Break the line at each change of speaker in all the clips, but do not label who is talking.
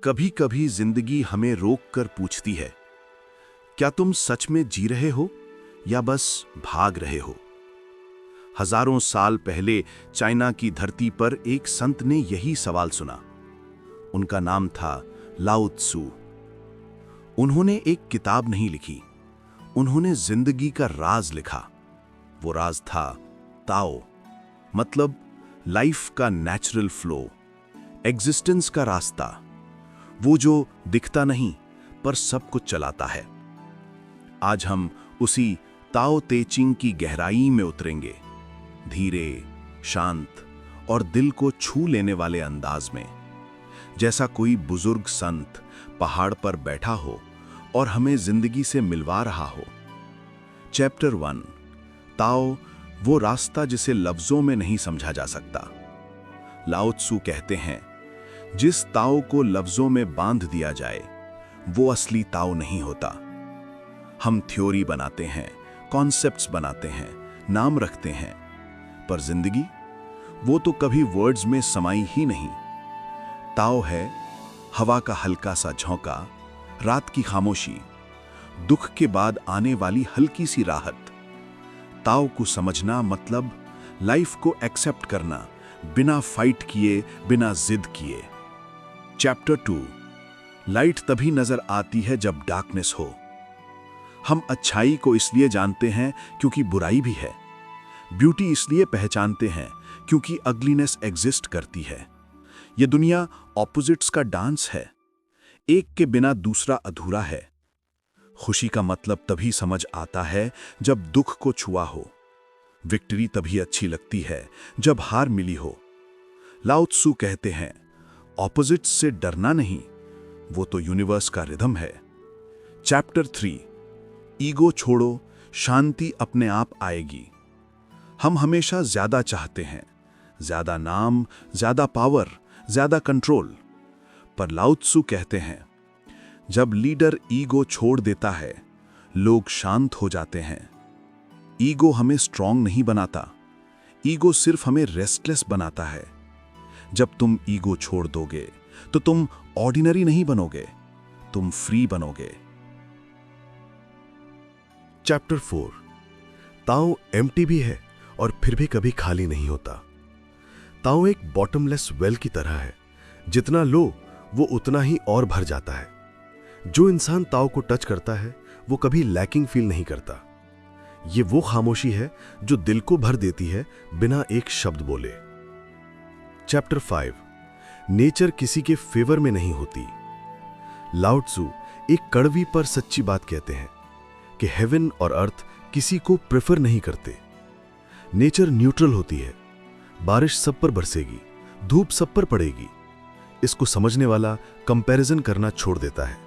कभी कभी जिंदगी हमें रोक कर पूछती है, क्या तुम सच में जी रहे हो या बस भाग रहे हो। हजारों साल पहले चाइना की धरती पर एक संत ने यही सवाल सुना। उनका नाम था लाओ त्सु। उन्होंने एक किताब नहीं लिखी, उन्होंने जिंदगी का राज लिखा। वो राज था ताओ, मतलब लाइफ का नेचुरल फ्लो, एग्जिस्टेंस का रास्ता, वो जो दिखता नहीं पर सब कुछ चलाता है। आज हम उसी ताओ ते चिंग की गहराई में उतरेंगे, धीरे, शांत और दिल को छू लेने वाले अंदाज में, जैसा कोई बुजुर्ग संत पहाड़ पर बैठा हो और हमें जिंदगी से मिलवा रहा हो। चैप्टर 1, ताओ, वो रास्ता जिसे लफ्जों में नहीं समझा जा सकता। लाओ त्सु कहते हैं, जिस ताओ को लफ्जों में बांध दिया जाए वो असली ताओ नहीं होता। हम थ्योरी बनाते हैं, कॉन्सेप्ट्स बनाते हैं, नाम रखते हैं, पर जिंदगी वो तो कभी वर्ड्स में समाई ही नहीं। ताओ है हवा का हल्का सा झोंका, रात की खामोशी, दुख के बाद आने वाली हल्की सी राहत। ताओ को समझना मतलब लाइफ को एक्सेप्ट करना, बिना फाइट किए, बिना जिद किए। चैप्टर 2, लाइट तभी नजर आती है जब डार्कनेस हो। हम अच्छाई को इसलिए जानते हैं क्योंकि बुराई भी है, ब्यूटी इसलिए पहचानते हैं क्योंकि अगलीनेस एग्जिस्ट करती है। यह दुनिया ऑपोजिट्स का डांस है, एक के बिना दूसरा अधूरा है। खुशी का मतलब तभी समझ आता है जब दुख को छुआ हो। विक्ट्री तभी अच्छी लगती है जब हार मिली हो। लाओ त्सु कहते हैं, ऑपोजिट्स से डरना नहीं, वो तो यूनिवर्स का रिदम है। चैप्टर 3, ईगो छोड़ो, शांति अपने आप आएगी। हम हमेशा ज्यादा चाहते हैं, ज्यादा नाम, ज्यादा पावर, ज्यादा कंट्रोल। पर लाओ त्सु कहते हैं, जब लीडर ईगो छोड़ देता है, लोग शांत हो जाते हैं। ईगो हमें स्ट्रांग नहीं बनाता, ईगो सिर्फ हमें रेस्टलेस बनाता है। जब तुम ईगो छोड़ दोगे तो तुम ऑर्डिनरी नहीं बनोगे, तुम फ्री बनोगे।
चैप्टर 4, ताओ एम्प्टी भी है और फिर भी कभी खाली नहीं होता। ताओ एक बॉटमलेस वेल की तरह है, जितना लो वो उतना ही और भर जाता है। जो इंसान ताओ को टच करता है वो कभी लैकिंग फील नहीं करता। ये वो खामोशी है जो दिल को भर देती है बिना एक शब्द बोले। चैप्टर 5, नेचर किसी के फेवर में नहीं होती। लाओ त्सु एक कड़वी पर सच्ची बात कहते हैं कि हेवन और अर्थ किसी को प्रेफर नहीं करते। नेचर न्यूट्रल होती है, बारिश सब पर बरसेगी, धूप सब पर पड़ेगी। इसको समझने वाला कंपैरिजन करना छोड़ देता है,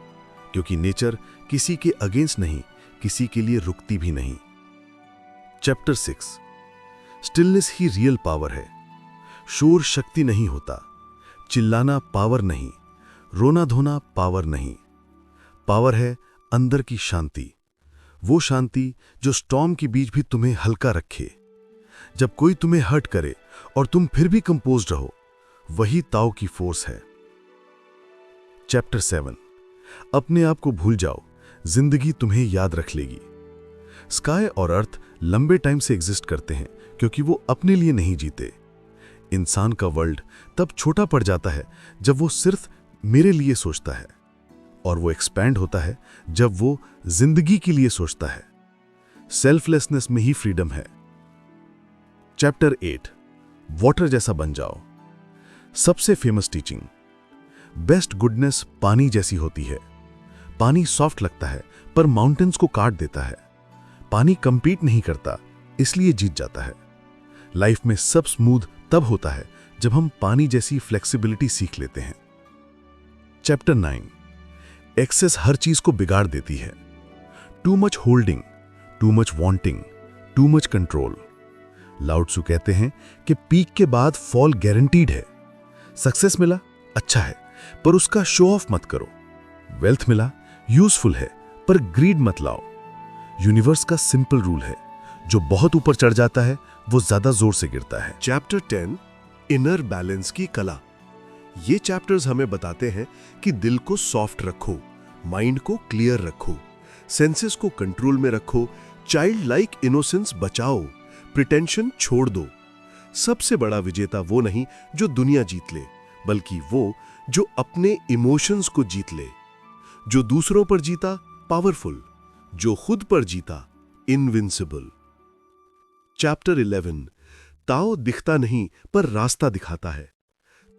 क्योंकि नेचर किसी के अगेंस्ट नहीं, किसी के लिए रुकती भी नहीं। चैप्टर 6, स्टिलनेस ही रियल पावर है। शोर शक्ति नहीं होता, चिल्लाना पावर नहीं, रोना धोना पावर नहीं। पावर है अंदर की शांति, वो शांति जो स्टॉर्म के बीच भी तुम्हें हल्का रखे। जब कोई तुम्हें हर्ट करे और तुम फिर भी कंपोज्ड रहो, वही ताओ की फोर्स है। चैप्टर 7, अपने आप को भूल जाओ, जिंदगी तुम्हें याद रख लेगी। स्काई और अर्थ लंबे टाइम से एग्जिस्ट करते हैं क्योंकि वो अपने लिए नहीं जीते। इंसान का वर्ल्ड तब छोटा पड़ जाता है जब वो सिर्फ मेरे लिए सोचता है, और वो एक्सपैंड होता है जब वो जिंदगी के लिए सोचता है। सेल्फलेसनेस में ही फ्रीडम है। चैप्टर 8, वाटर जैसा बन जाओ। सबसे फेमस टीचिंग, बेस्ट गुडनेस पानी जैसी होती है। पानी सॉफ्ट लगता है पर माउंटेन्स को काट देता है। पानी कंपीट नहीं करता, इसलिए जीत जाता है। लाइफ में सब स्मूथ तब होता है जब हम पानी जैसी फ्लेक्सिबिलिटी सीख लेते हैं। चैप्टर 9, एक्सेस हर चीज को बिगाड़ देती है। Too much holding, too much wanting, too much control. लाओ त्सु कहते हैं कि पीक के बाद फॉल गारंटीड है। सक्सेस मिला अच्छा है, पर उसका शो ऑफ मत करो। वेल्थ मिला यूजफुल है, पर ग्रीड मत लाओ। यूनिवर्स का सिंपल रूल है, जो बहुत ऊपर चढ़ जाता है वो ज्यादा जोर से गिरता है।
चैप्टर 10, इनर बैलेंस की कला।
ये चैप्टर्स हमें बताते हैं कि दिल को सॉफ्ट रखो, माइंड को क्लियर रखो, सेंसेस को कंट्रोल में रखो, चाइल्ड लाइक इनोसेंस बचाओ, प्रिटेंशन छोड़ दो। सबसे बड़ा विजेता वो नहीं जो दुनिया जीत ले, बल्कि वो जो अपने इमोशंस को जीत ले। जो दूसरों पर जीता पावरफुल, जो खुद पर जीता इनविंसिबल। चैप्टर 11। ताओ दिखता नहीं पर रास्ता दिखाता है।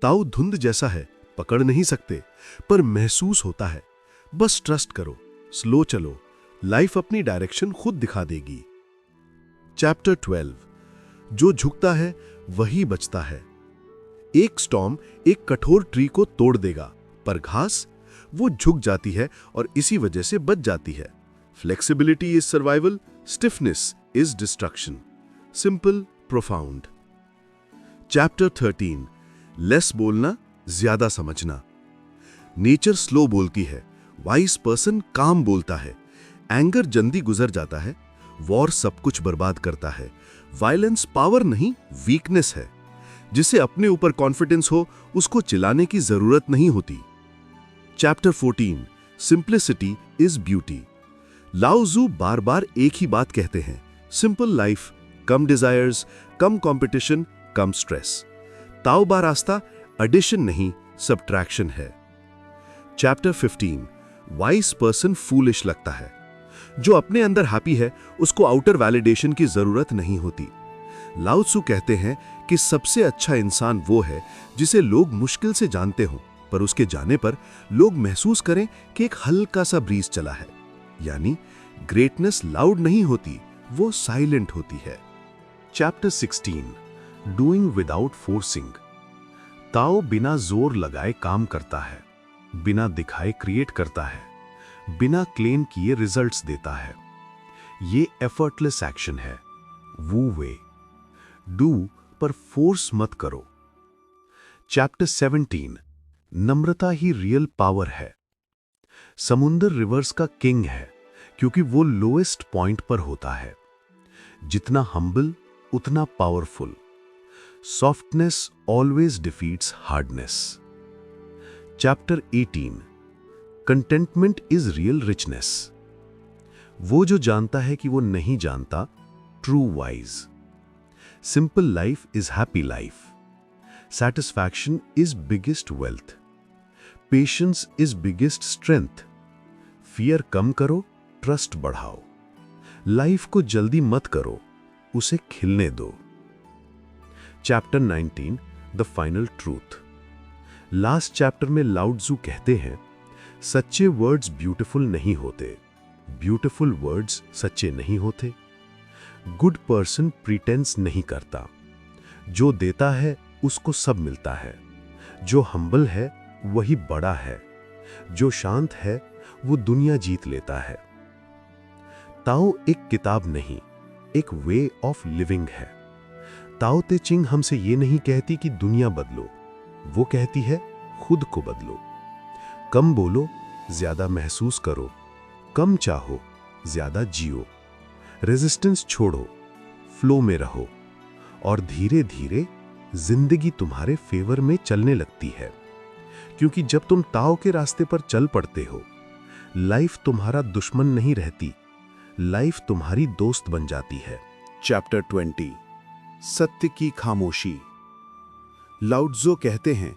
ताओ धुंध जैसा है, पकड़ नहीं सकते, पर महसूस होता है। बस ट्रस्ट करो, स्लो चलो, लाइफ अपनी डायरेक्शन खुद दिखा देगी। चैप्टर 12। जो झुकता है वही बचता है। एक स्टॉर्म एक कठोर ट्री को तोड़ देगा, पर घास वो झुक जाती है और इसी वजह से बच जाती है। Flexibility is survival, stiffness is destruction. Simple, profound. Chapter 13। Less बोलना, ज्यादा समझना। नेचर स्लो बोलती है, वाइज पर्सन काम बोलता है। एंगर जल्दी गुजर जाता है, वॉर सब कुछ बर्बाद करता है। वायलेंस पावर नहीं, वीकनेस है। जिसे अपने ऊपर कॉन्फिडेंस हो, उसको चिल्लाने की जरूरत नहीं होती। चैप्टर 14। Simplicity is beauty. लाओ ज़ू बार बार एक ही बात कहते हैं, सिंपल लाइफ, कम डिजायर्स, कम कंपटीशन, कम स्ट्रेस। ताओ बा रास्ता एडिशन नहीं, सबट्रैक्शन है। चैप्टर 15। वाइज पर्सन फूलिश लगता है। जो अपने अंदर हैप्पी है, उसको आउटर वैलिडेशन की जरूरत नहीं होती। लाओ त्सु कहते हैं कि सबसे अच्छा इंसान वो है जिसे लोग मुश्किल से जानते हों, पर उसके जाने पर लोग महसूस करें कि एक हल्का सा ब्रीज चला है। यानी ग्रेटनेस लाउड नहीं होती, वो साइलेंट होती है। Chapter 16। Doing without forcing. Tao बिना जोर लगाए काम करता है, बिना दिखाए क्रिएट करता है, बिना क्लेम किए रिजल्ट्स देता है। ये एफर्टलेस एक्शन है, वू वे। डू पर फोर्स मत करो। चैप्टर 17। नम्रता ही रियल पावर है। समुंदर रिवर्स का किंग है, क्योंकि वो लोएस्ट पॉइंट पर होता है। जितना हम्बल उतना powerful. Softness always defeats hardness. Chapter 18। Contentment is real richness. वो जो जानता है कि वो नहीं जानता, true wise. Simple life is happy life. Satisfaction is biggest wealth. Patience is biggest strength. Fear कम करो, ट्रस्ट बढ़ाओ। लाइफ को जल्दी मत करो, उसे खिलने दो। Chapter 19। The final truth. Last chapter में लाओ त्सु कहते हैं, सच्चे वर्ड्स ब्यूटीफुल नहीं होते, ब्यूटीफुल वर्ड्स सच्चे नहीं होते। गुड पर्सन प्रीटेंस नहीं करता। जो देता है उसको सब मिलता है। जो हम्बल है वही बड़ा है। जो शांत है वो दुनिया जीत लेता है। ताओ एक किताब नहीं, एक वे ऑफ लिविंग है। ताओ ते चिंग हमसे ये नहीं कहती कि दुनिया बदलो, वो कहती है खुद को बदलो। कम बोलो, ज्यादा महसूस करो। कम चाहो, ज्यादा जियो। रेजिस्टेंस छोड़ो, फ्लो में रहो, और धीरे धीरे जिंदगी तुम्हारे फेवर में चलने लगती है। क्योंकि जब तुम ताओ के रास्ते पर चल पड़ते हो, लाइफ तुम्हारा दुश्मन नहीं रहती, लाइफ तुम्हारी दोस्त बन जाती है।
चैप्टर 20। सत्य की खामोशी। लाओ त्सु कहते हैं,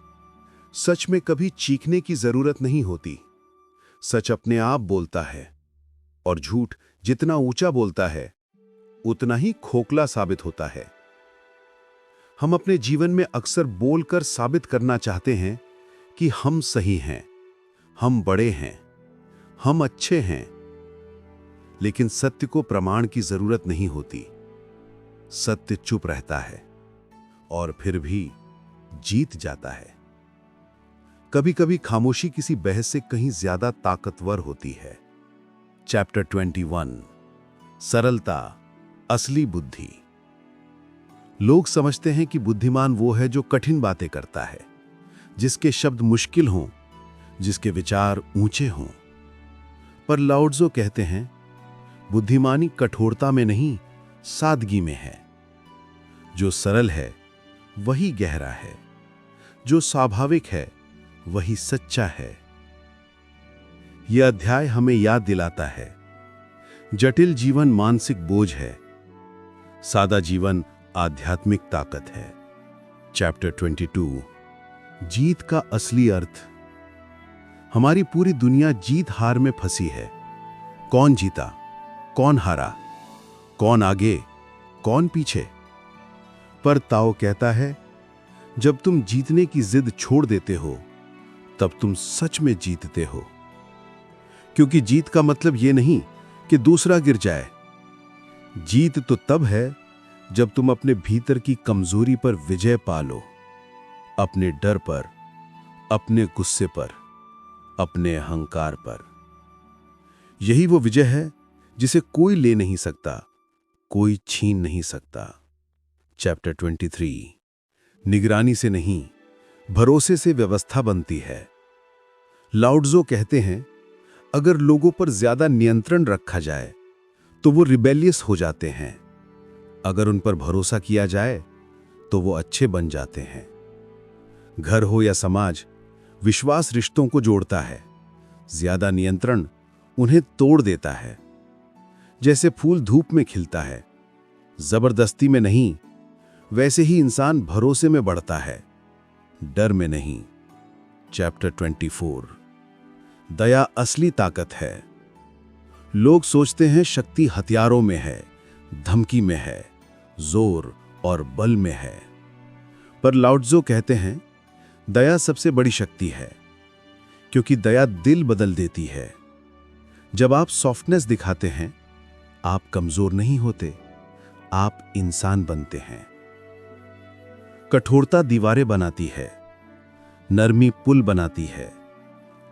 सच में कभी चीखने की जरूरत नहीं होती। सच अपने आप बोलता है, और झूठ जितना ऊंचा बोलता है उतना ही खोखला साबित होता है। हम अपने जीवन में अक्सर बोलकर साबित करना चाहते हैं कि हम सही हैं, हम बड़े हैं, हम अच्छे हैं। लेकिन सत्य को प्रमाण की जरूरत नहीं होती। सत्य चुप रहता है और फिर भी जीत जाता है। कभी कभी खामोशी किसी बहस से कहीं ज्यादा ताकतवर होती है। चैप्टर 21। सरलता, असली बुद्धि। लोग समझते हैं कि बुद्धिमान वो है जो कठिन बातें करता है, जिसके शब्द मुश्किल हों, जिसके विचार ऊंचे हों। पर लाओ त्सु कहते हैं, बुद्धिमानी कठोरता में नहीं, सादगी में है। जो सरल है वही गहरा है। जो स्वाभाविक है वही सच्चा है। यह अध्याय हमें याद दिलाता है, जटिल जीवन मानसिक बोझ है, सादा जीवन आध्यात्मिक ताकत है। चैप्टर 22, जीत का असली अर्थ। हमारी पूरी दुनिया जीत हार में फंसी है। कौन जीता, कौन हारा, कौन आगे, कौन पीछे। पर ताओ कहता है, जब तुम जीतने की जिद छोड़ देते हो तब तुम सच में जीतते हो। क्योंकि जीत का मतलब यह नहीं कि दूसरा गिर जाए। जीत तो तब है जब तुम अपने भीतर की कमजोरी पर विजय पा लो, अपने डर पर, अपने गुस्से पर, अपने अहंकार पर। यही वो विजय है जिसे कोई ले नहीं सकता, कोई छीन नहीं सकता। चैप्टर 23, निगरानी से नहीं, भरोसे से व्यवस्था बनती है। लाओ त्ज़ो कहते हैं, अगर लोगों पर ज्यादा नियंत्रण रखा जाए तो वो रिबेलियस हो जाते हैं। अगर उन पर भरोसा किया जाए तो वो अच्छे बन जाते हैं। घर हो या समाज, विश्वास रिश्तों को जोड़ता है, ज्यादा नियंत्रण उन्हें तोड़ देता है। जैसे फूल धूप में खिलता है, जबरदस्ती में नहीं, वैसे ही इंसान भरोसे में बढ़ता है, डर में नहीं। चैप्टर 24, दया असली ताकत है। लोग सोचते हैं शक्ति हथियारों में है, धमकी में है, जोर और बल में है। पर लाओ त्ज़ो कहते हैं, दया सबसे बड़ी शक्ति है, क्योंकि दया दिल बदल देती है। जब आप सॉफ्टनेस दिखाते हैं, आप कमजोर नहीं होते, आप इंसान बनते हैं। कठोरता दीवारें बनाती है, नरमी पुल बनाती है,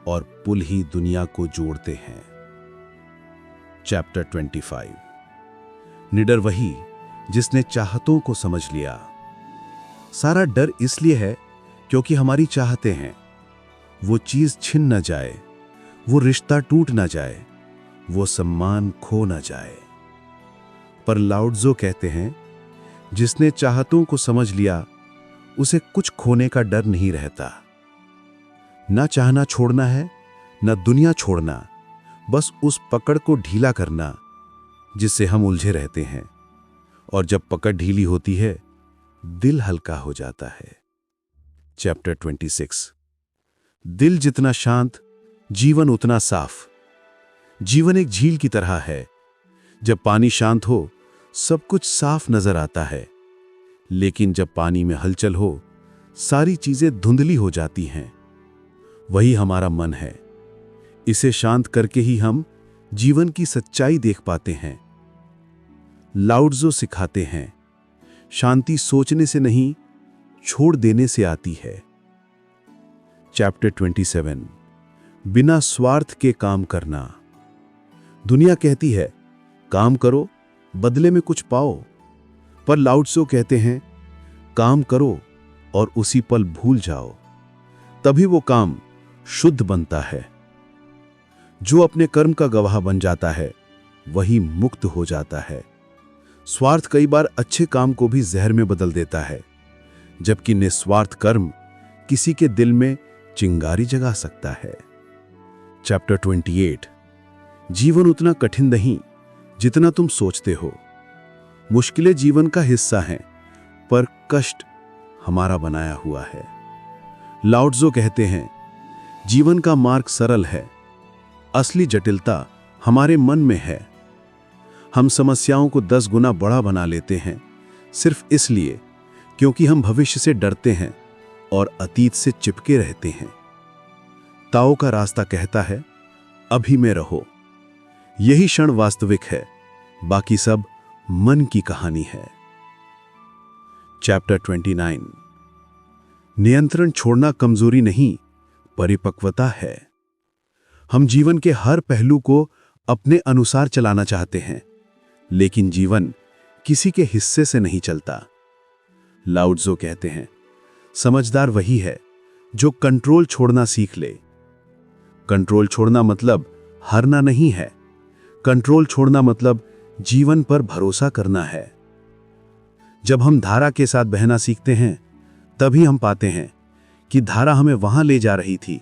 और पुल ही दुनिया को जोड़ते हैं। चैप्टर 25, निडर वही जिसने चाहतों को समझ लिया। सारा डर इसलिए है क्योंकि हमारी चाहते हैं वो चीज छिन न जाए, वो रिश्ता टूट न जाए, वो सम्मान खो न जाए। पर लाओ त्ज़ो कहते हैं, जिसने चाहतों को समझ लिया उसे कुछ खोने का डर नहीं रहता। ना चाहना छोड़ना है, ना दुनिया छोड़ना, बस उस पकड़ को ढीला करना जिससे हम उलझे रहते हैं। और जब पकड़ ढीली होती है, दिल हल्का हो जाता है। चैप्टर 26, दिल जितना शांत, जीवन उतना साफ। जीवन एक झील की तरह है। जब पानी शांत हो, सब कुछ साफ नजर आता है, लेकिन जब पानी में हलचल हो, सारी चीजें धुंधली हो जाती हैं। वही हमारा मन है। इसे शांत करके ही हम जीवन की सच्चाई देख पाते हैं। लाओ त्ज़ो सिखाते हैं, शांति सोचने से नहीं, छोड़ देने से आती है। चैप्टर 27, बिना स्वार्थ के काम करना। दुनिया कहती है, काम करो, बदले में कुछ पाओ। पर लाओ त्ज़ो कहते हैं, काम करो और उसी पल भूल जाओ, तभी वो काम शुद्ध बनता है। जो अपने कर्म का गवाह बन जाता है, वही मुक्त हो जाता है। स्वार्थ कई बार अच्छे काम को भी जहर में बदल देता है, जबकि निस्वार्थ कर्म किसी के दिल में चिंगारी जगा सकता है। चैप्टर 28, जीवन उतना कठिन नहीं जितना तुम सोचते हो। मुश्किलें जीवन का हिस्सा हैं, पर कष्ट हमारा बनाया हुआ है। लाओ त्ज़ो कहते हैं, जीवन का मार्ग सरल है, असली जटिलता हमारे मन में है। हम समस्याओं को 10 गुना बड़ा बना लेते हैं, सिर्फ इसलिए क्योंकि हम भविष्य से डरते हैं और अतीत से चिपके रहते हैं। ताओ का रास्ता कहता है, अभी में रहो। यही क्षण वास्तविक है, बाकी सब मन की कहानी है। चैप्टर 29, नियंत्रण छोड़ना कमजोरी नहीं, परिपक्वता है। हम जीवन के हर पहलू को अपने अनुसार चलाना चाहते हैं, लेकिन जीवन किसी के हिस्से से नहीं चलता। लाओ त्ज़ो कहते हैं, समझदार वही है जो कंट्रोल छोड़ना सीख ले। कंट्रोल छोड़ना मतलब हारना नहीं है। कंट्रोल छोड़ना मतलब जीवन पर भरोसा करना है। जब हम धारा के साथ बहना सीखते हैं, तभी हम पाते हैं कि धारा हमें वहां ले जा रही थी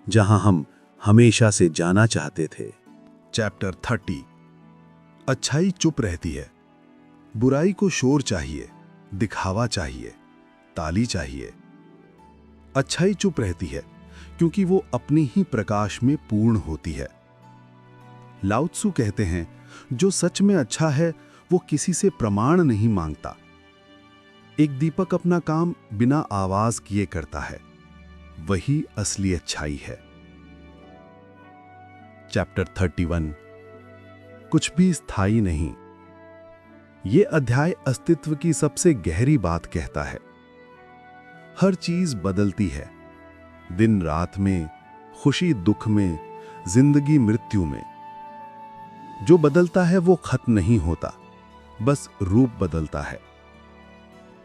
जहां हम हमेशा से जाना चाहते थे।
चैप्टर 30। अच्छाई चुप रहती है। बुराई को शोर चाहिए, दिखावा चाहिए, ताली चाहिए। अच्छाई चुप रहती है क्योंकि वो अपनी ही प्रकाश में पूर्ण होती है। लाओ त्सु कहते हैं, जो सच में अच्छा है वो किसी से प्रमाण नहीं मांगता। एक दीपक अपना काम बिना आवाज किए करता है, वही असली अच्छाई है। चैप्टर 31। कुछ भी स्थायी नहीं। ये अध्याय अस्तित्व की सबसे गहरी बात कहता है। हर चीज बदलती है, दिन रात में, खुशी दुख में, जिंदगी मृत्यु में। जो बदलता है वो खत्म नहीं होता, बस रूप बदलता है।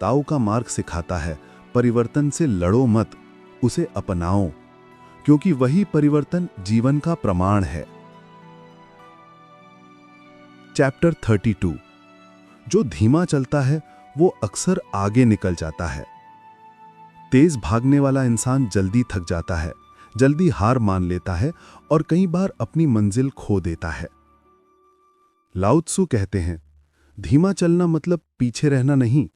ताओ का मार्ग सिखाता है, परिवर्तन से लड़ो मत, उसे अपनाओ, क्योंकि वही परिवर्तन जीवन का प्रमाण है। चैप्टर 32। जो धीमा चलता है वो अक्सर आगे निकल जाता है। तेज भागने वाला इंसान जल्दी थक जाता है, जल्दी हार मान लेता है और कई बार अपनी मंजिल खो देता है। लाओ त्सु कहते हैं, धीमा चलना मतलब पीछे रहना नहीं,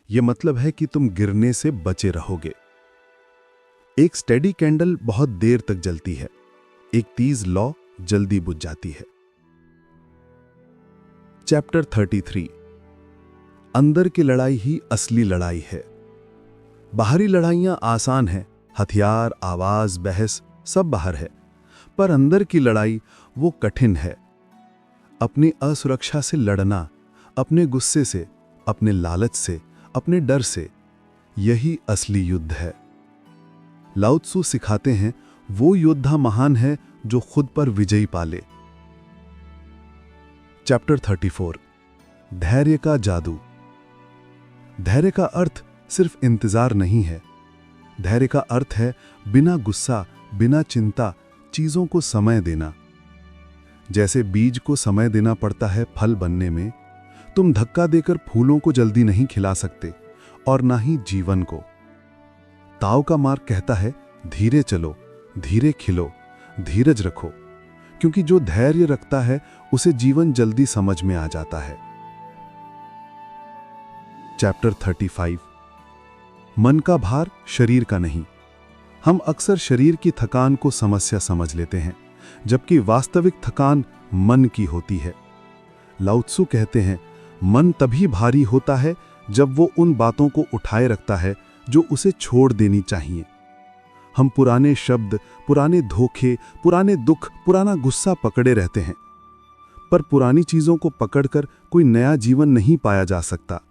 यह मतलब है कि तुम गिरने से बचे रहोगे। एक स्टेडी कैंडल बहुत देर तक जलती है, एक तेज लौ जल्दी बुझ जाती है। चैप्टर 33। अंदर की लड़ाई ही असली लड़ाई है। बाहरी लड़ाइयां आसान हैं, हथियार, आवाज, बहस सब बाहर है, पर अंदर की लड़ाई वो कठिन है। अपनी असुरक्षा से लड़ना, अपने गुस्से से, अपने लालच से, अपने डर से, यही असली युद्ध है। लाओ त्सु सिखाते हैं, वो योद्धा महान है जो खुद पर विजयी पाले। चैप्टर 34। धैर्य का जादू। धैर्य का अर्थ सिर्फ इंतजार नहीं है। धैर्य का अर्थ है बिना गुस्सा, बिना चिंता चीजों को समय देना। जैसे बीज को समय देना पड़ता है फल बनने में, तुम धक्का देकर फूलों को जल्दी नहीं खिला सकते और ना ही जीवन को। ताओ का मार्ग कहता है, धीरे चलो, धीरे खिलो, धीरज रखो, क्योंकि जो धैर्य रखता है उसे जीवन जल्दी समझ में आ जाता है। चैप्टर 35। मन का भार शरीर का नहीं। हम अक्सर शरीर की थकान को समस्या समझ लेते हैं, जबकि वास्तविक थकान मन की होती है। लाओ त्सु कहते हैं, मन तभी भारी होता है जब वो उन बातों को उठाए रखता है जो उसे छोड़ देनी चाहिए। हम पुराने शब्द, पुराने धोखे, पुराने दुख, पुराना गुस्सा पकड़े रहते हैं, पर पुरानी चीजों को पकड़कर कोई नया जीवन नहीं पाया जा सकता।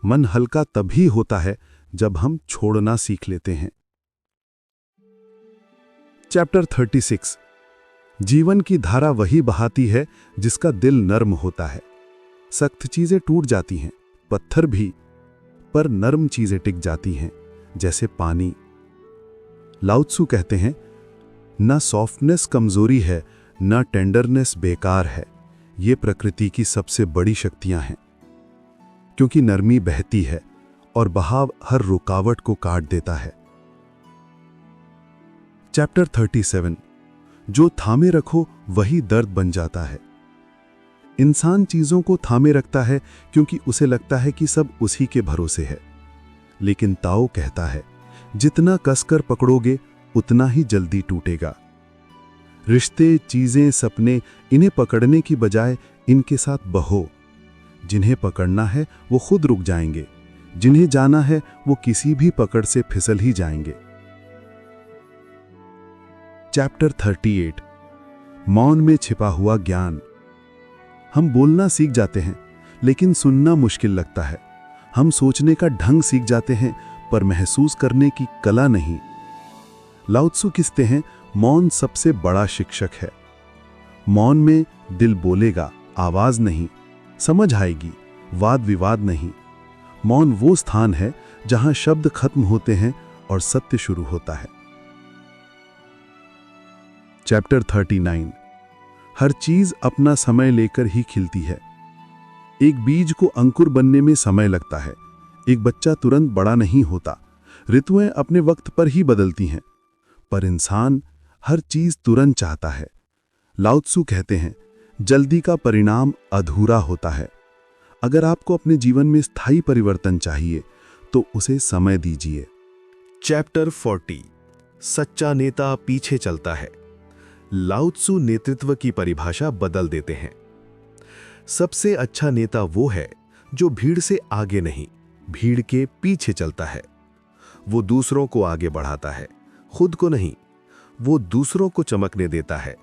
मन हल्का तभी होता है जब हम छोड़ना सीख लेते हैं। चैप्टर 36। जीवन की धारा वही बहाती है जिसका दिल नर्म होता है। सख्त चीजें टूट जाती हैं, पत्थर भी, पर नर्म चीजें टिक जाती हैं, जैसे पानी। लाओ त्सु कहते हैं, ना सॉफ्टनेस कमजोरी है, ना टेंडरनेस बेकार है। ये प्रकृति की सबसे बड़ी शक्तियां हैं, क्योंकि नरमी बहती है और बहाव हर रुकावट को काट देता है। चैप्टर 37। जो थामे रखो वही दर्द बन जाता है। इंसान चीजों को थामे रखता है क्योंकि उसे लगता है कि सब उसी के भरोसे है, लेकिन ताओ कहता है, जितना कसकर पकड़ोगे उतना ही जल्दी टूटेगा। रिश्ते, चीजें, सपने, इन्हें पकड़ने की बजाय इनके साथ बहो। जिन्हें पकड़ना है वो खुद रुक जाएंगे, जिन्हें जाना है वो किसी भी पकड़ से फिसल ही जाएंगे। चैप्टर 38। मौन में छिपा हुआ ज्ञान। हम बोलना सीख जाते हैं, लेकिन सुनना मुश्किल लगता है। हम सोचने का ढंग सीख जाते हैं, पर महसूस करने की कला नहीं। लाओ त्सु कहते हैं, मौन सबसे बड़ा शिक्षक है। मौन में दिल बोलेगा, आवाज नहीं, समझ आएगी, वाद विवाद नहीं। मौन वो स्थान है जहां शब्द खत्म होते हैं और सत्य शुरू होता है। चैप्टर 39। हर चीज अपना समय लेकर ही खिलती है। एक बीज को अंकुर बनने में समय लगता है। एक बच्चा तुरंत बड़ा नहीं होता।
ऋतुएं अपने वक्त पर ही बदलती हैं, पर इंसान हर चीज तुरंत चाहता है। लाओ त्सु कहते हैं, जल्दी का परिणाम अधूरा होता है। अगर आपको अपने जीवन में स्थायी परिवर्तन चाहिए तो उसे समय दीजिए।
चैप्टर 40 सच्चा नेता पीछे चलता है। लाओ त्सु नेतृत्व की परिभाषा बदल देते हैं। सबसे अच्छा नेता वो है जो भीड़ से आगे नहीं, भीड़ के पीछे चलता है। वो दूसरों को आगे बढ़ाता है, खुद को नहीं। वो दूसरों को चमकने देता है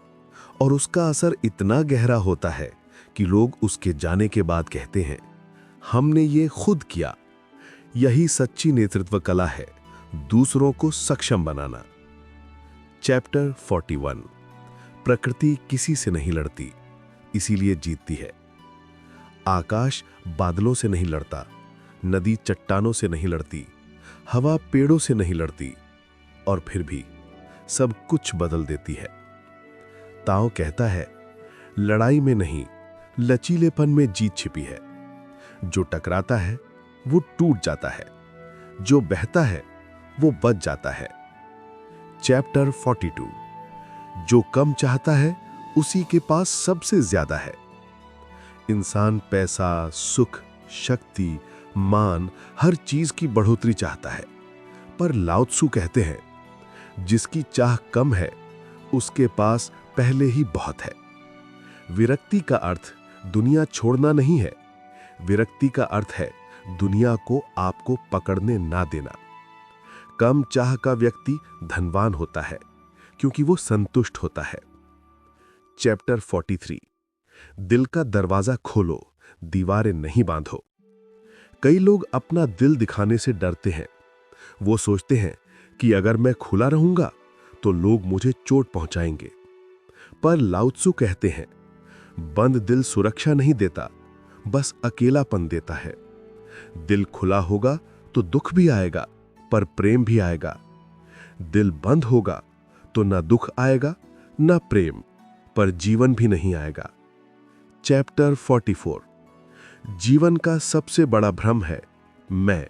और उसका असर इतना गहरा होता है कि लोग उसके जाने के बाद कहते हैं, हमने ये खुद किया। यही सच्ची नेतृत्व कला है, दूसरों को सक्षम बनाना। चैप्टर 41 प्रकृति किसी से नहीं लड़ती, इसीलिए जीतती है। आकाश बादलों से नहीं लड़ता, नदी चट्टानों से नहीं लड़ती, हवा पेड़ों से नहीं लड़ती, और फिर भी सब कुछ बदल देती है। ताओ कहता है, लड़ाई में नहीं, लचीलेपन में जीत छिपी है। जो टकराता है वो टूट जाता है, जो बहता है वो बच जाता है। चैप्टर 42 जो कम चाहता है उसी के पास सबसे ज्यादा है। इंसान पैसा, सुख, शक्ति, मान, हर चीज की बढ़ोतरी चाहता है, पर लाओ त्सु कहते हैं, जिसकी चाह कम है उसके पास पहले ही बहुत है। विरक्ति का अर्थ दुनिया छोड़ना नहीं है, विरक्ति का अर्थ है दुनिया को आपको पकड़ने ना देना। कम चाह का व्यक्ति धनवान होता है क्योंकि वो संतुष्ट होता है। चैप्टर 43 दिल का दरवाजा खोलो, दीवारें नहीं बांधो। कई लोग अपना दिल दिखाने से डरते हैं। वो सोचते हैं कि अगर मैं खुला रहूंगा तो लोग मुझे चोट पहुंचाएंगे। पर लाओ त्सु कहते हैं, बंद दिल सुरक्षा नहीं देता, बस अकेलापन देता है। दिल खुला होगा तो दुख भी आएगा, पर प्रेम भी आएगा। दिल बंद होगा तो ना दुख आएगा ना प्रेम, पर जीवन भी नहीं आएगा। चैप्टर 44 जीवन का सबसे बड़ा भ्रम है मैं।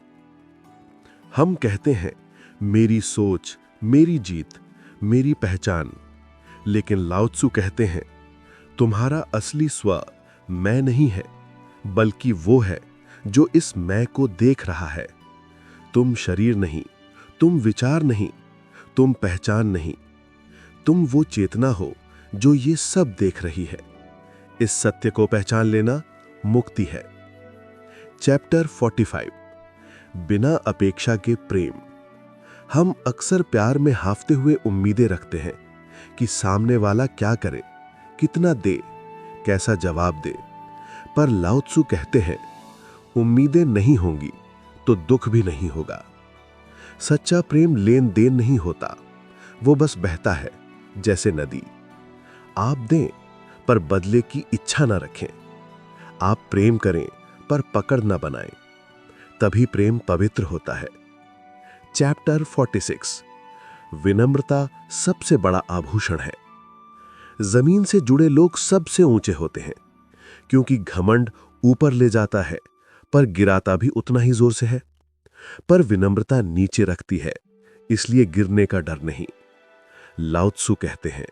हम कहते हैं, मेरी सोच, मेरी जीत, मेरी पहचान। लेकिन लाओ त्सु कहते हैं, तुम्हारा असली स्व मैं नहीं है, बल्कि वो है जो इस मैं को देख रहा है। तुम शरीर नहीं, तुम विचार नहीं, तुम पहचान नहीं, तुम वो चेतना हो जो ये सब देख रही है। इस सत्य को पहचान लेना मुक्ति है। चैप्टर 45 बिना अपेक्षा के प्रेम। हम अक्सर प्यार में हाफते हुए उम्मीदें रखते हैं कि सामने वाला क्या करे, कितना दे, कैसा जवाब दे। पर लाओ त्सु कहते हैं, उम्मीदें नहीं होंगी तो दुख भी नहीं होगा। सच्चा प्रेम लेन देन नहीं होता, वो बस बहता है जैसे नदी। आप दें पर बदले की इच्छा ना रखें। आप प्रेम करें पर पकड़ ना बनाएं, तभी प्रेम पवित्र होता है। चैप्टर 46 विनम्रता सबसे बड़ा आभूषण है। जमीन से जुड़े लोग सबसे ऊंचे होते हैं क्योंकि घमंड ऊपर ले जाता है पर गिराता भी उतना ही जोर से है। पर विनम्रता नीचे रखती है, इसलिए गिरने का डर नहीं। लाओ त्सु कहते हैं,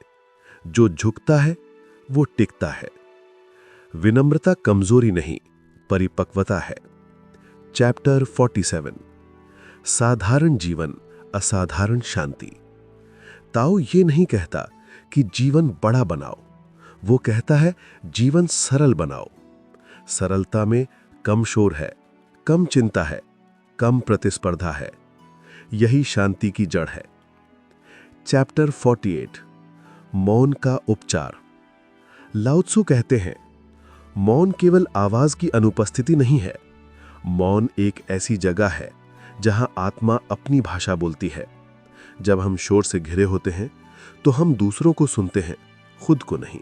जो झुकता है वो टिकता है। विनम्रता कमजोरी नहीं, परिपक्वता है। चैप्टर 47 साधारण जीवन, असाधारण शांति। ताओ ये नहीं कहता कि जीवन बड़ा बनाओ, वो कहता है जीवन सरल बनाओ। सरलता में कम शोर है, कम चिंता है, कम प्रतिस्पर्धा है। यही शांति की जड़ है। चैप्टर 48 मौन का उपचार। लाओ त्सु कहते हैं, मौन केवल आवाज की अनुपस्थिति नहीं है। मौन एक ऐसी जगह है जहां आत्मा अपनी भाषा बोलती है। जब हम शोर से घिरे होते हैं तो हम दूसरों को सुनते हैं, खुद को नहीं।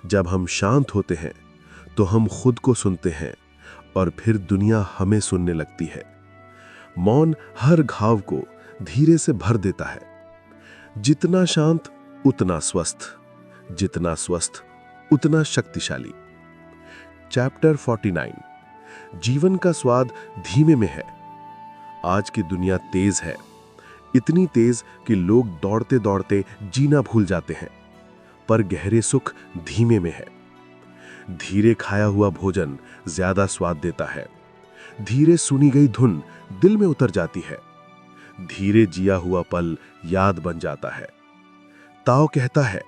जब हम शांत होते हैं तो हम खुद को सुनते हैं और फिर दुनिया हमें सुनने लगती है। मौन हर घाव को धीरे से भर देता है। जितना शांत उतना स्वस्थ, जितना स्वस्थ उतना शक्तिशाली। चैप्टर 49 जीवन का स्वाद धीमे में है।
आज की दुनिया तेज है, इतनी तेज कि लोग दौड़ते दौड़ते जीना भूल जाते हैं, पर गहरे सुख धीमे में है। धीरे खाया हुआ भोजन ज्यादा स्वाद देता है, धीरे सुनी गई धुन दिल में उतर जाती है, धीरे जिया हुआ पल याद बन जाता है। ताओ कहता है,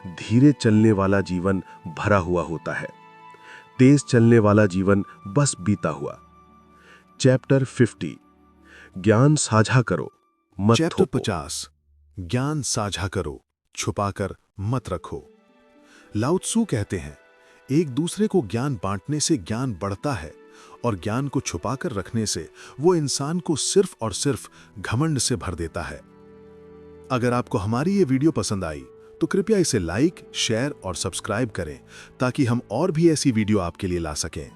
धीरे चलने वाला जीवन भरा हुआ होता है, तेज चलने वाला जीवन बस बीता हुआ। चैप्टर 50, ज्ञान साझा करो मत
चैप्टर
थोपो।
50, ज्ञान साझा करो, छुपाकर मत रखो। लाओ त्सु कहते हैं, एक दूसरे को ज्ञान बांटने से ज्ञान बढ़ता है और ज्ञान को छुपाकर रखने से वो इंसान को सिर्फ और सिर्फ घमंड से भर देता है। अगर आपको हमारी ये वीडियो पसंद आई तो कृपया इसे लाइक, शेयर और सब्सक्राइब करें ताकि हम और भी ऐसी वीडियो आपके लिए ला सकें।